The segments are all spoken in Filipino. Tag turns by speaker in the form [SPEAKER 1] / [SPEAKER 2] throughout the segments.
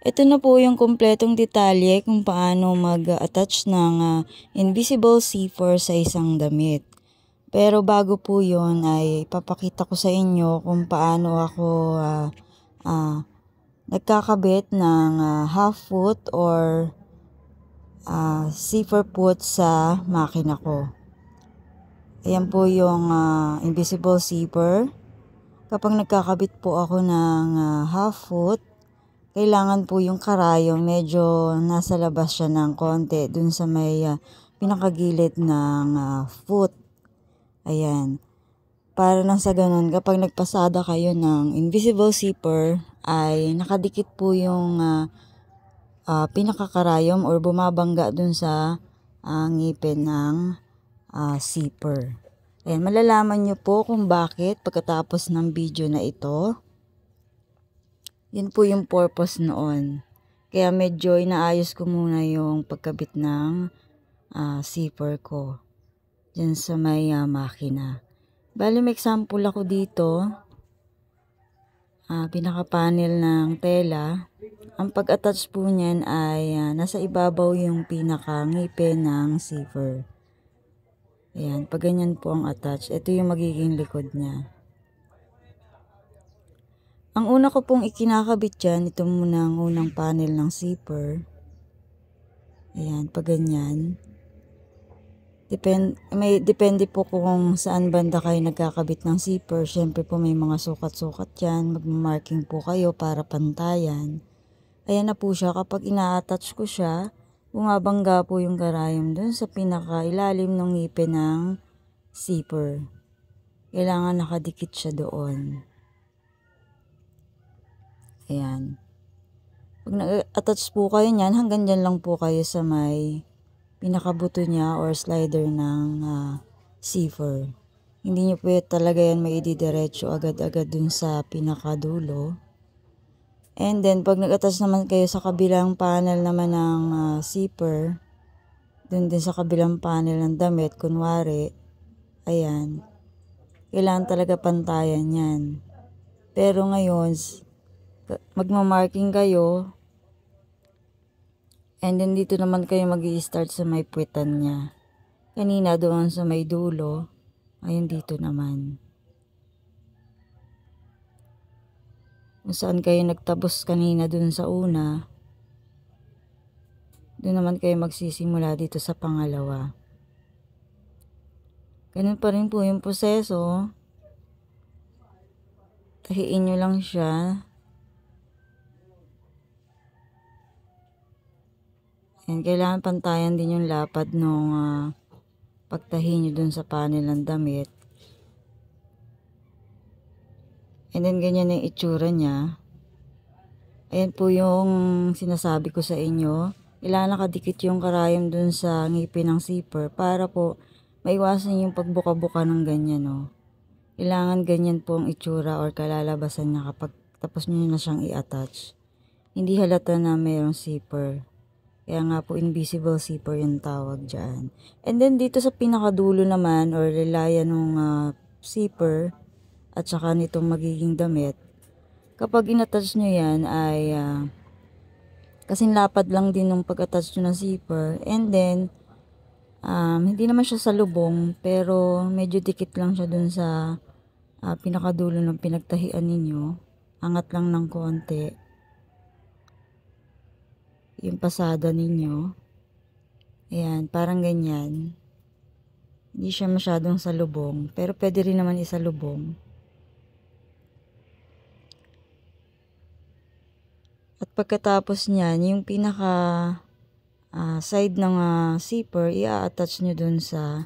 [SPEAKER 1] Ito na po yung kumpletong detalye kung paano mag-attach ng invisible zipper sa isang damit. Pero bago po yun ay papakita ko sa inyo kung paano ako nagkakabit ng half foot or zipper foot sa makina ko. Ayan po yung invisible zipper. Kapag nagkakabit po ako ng half foot, kailangan po yung karayong medyo nasa labas siya ng konti dun sa may pinakagilid ng foot. Ayan. Para lang sa ganun, kapag nagpasada kayo ng invisible zipper, ay nakadikit po yung pinakakarayom or bumabangga dun sa ngipin ng zipper. Ayan, malalaman nyo po kung bakit pagkatapos ng video na ito. Yun po yung purpose noon. Kaya medyo inaayos ko muna yung pagkabit ng zipper ko dyan sa may makina. Bali, may example ako dito. Pinaka-panel ng tela. Ang pag-attach po niyan ay nasa ibabaw yung pinaka-ngipin ng zipper. Ayan, pag ganyan po ang attach, ito yung magiging likod niya. Ang una ko pong ikinakabit dyan, ito muna ang unang panel ng zipper. Ayan, pag ganyan. Depende po kung saan banda kayo nagkakabit ng zipper. Siyempre po may mga sukat-sukat dyan. Mag-marking po kayo para pantayan. Ayan na po siya. Kapag ina-attach ko siya, bumabangga po yung karayom dun sa pinaka-ilalim ng ngipin ng zipper. Kailangan nakadikit siya doon. Ayan. Pag nag-attach po kayo niyan, hanggang dyan lang po kayo sa may pinakabuto niya or slider ng zipper. Hindi nyo po talaga yan maididiretso agad-agad dun sa pinakadulo. And then, pag nag-attach naman kayo sa kabilang panel naman ng zipper, dun din sa kabilang panel ng damit, kunwari, ayan, kailangan talaga pantayan yan. Pero ngayon, magmamarking kayo, and then dito naman kayo mag-i-start sa may puwetan niya. Kanina doon sa may dulo, ayun dito naman. Kung saan kayo nagtabos kanina doon sa una, doon naman kayo magsisimula dito sa pangalawa. Ganun pa rin po yung proseso. Tahiin nyo lang siya. And kailangan pantayan din yung lapad nung pagtahi nyo dun sa panel ng damit. And then ganyan yung itsura niya. Ayan po yung sinasabi ko sa inyo. Kailangan nakadikit yung karayom dun sa ngipin ng zipper para po maiwasan yung pagbuka-buka ng ganyan. No? Kailangan ganyan po ang itsura or kalalabasan niya kapag tapos nyo na siyang i-attach. Hindi halata na mayroong zipper. Kaya nga po invisible zipper yung tawag dyan. And then dito sa pinakadulo naman or lilayan ng zipper at saka nitong magiging damit, kapag in-attach nyo yan ay kasing lapad lang din ng pag-attach nyo ng zipper. And then hindi naman siya sa lubong pero medyo dikit lang siya dun sa pinakadulo ng pinagtahian ninyo. Angat lang ng konti yung pasada ninyo. Ayan, parang ganyan. Hindi siya masyadong salubong, pero pwede rin naman isalubong. At pagkatapos niyan, yung pinaka side ng zipper, i-attach nyo dun sa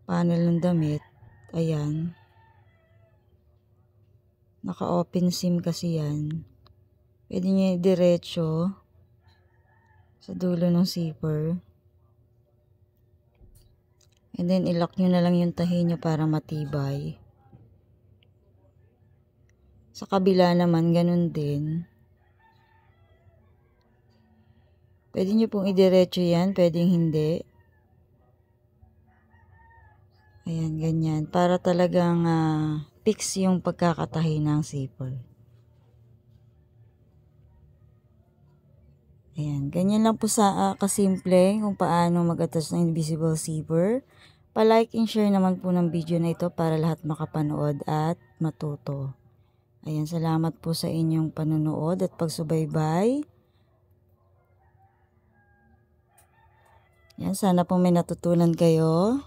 [SPEAKER 1] panel ng damit. Ayan. Naka-open seam kasi yan. Pwede nyo diretso sa dulo ng zipper. And then, ilock nyo na lang yung tahi nyo para matibay. Sa kabila naman, ganun din. Pwede nyo pong idiretso yan, pwedeng hindi. Ayan, ganyan. Para talagang fix yung pagkakatahi ng zipper. Ayan, ganyan lang po sa kasimple kung paano mag-attach ng invisible zipper. Pa-like and share naman po ng video na ito para lahat makapanood at matuto. Ayan, salamat po sa inyong panonood at pagsubaybay. Ayan, sana po may natutunan kayo.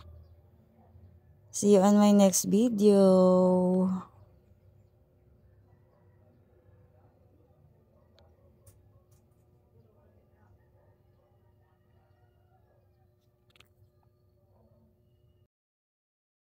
[SPEAKER 1] See you on my next video.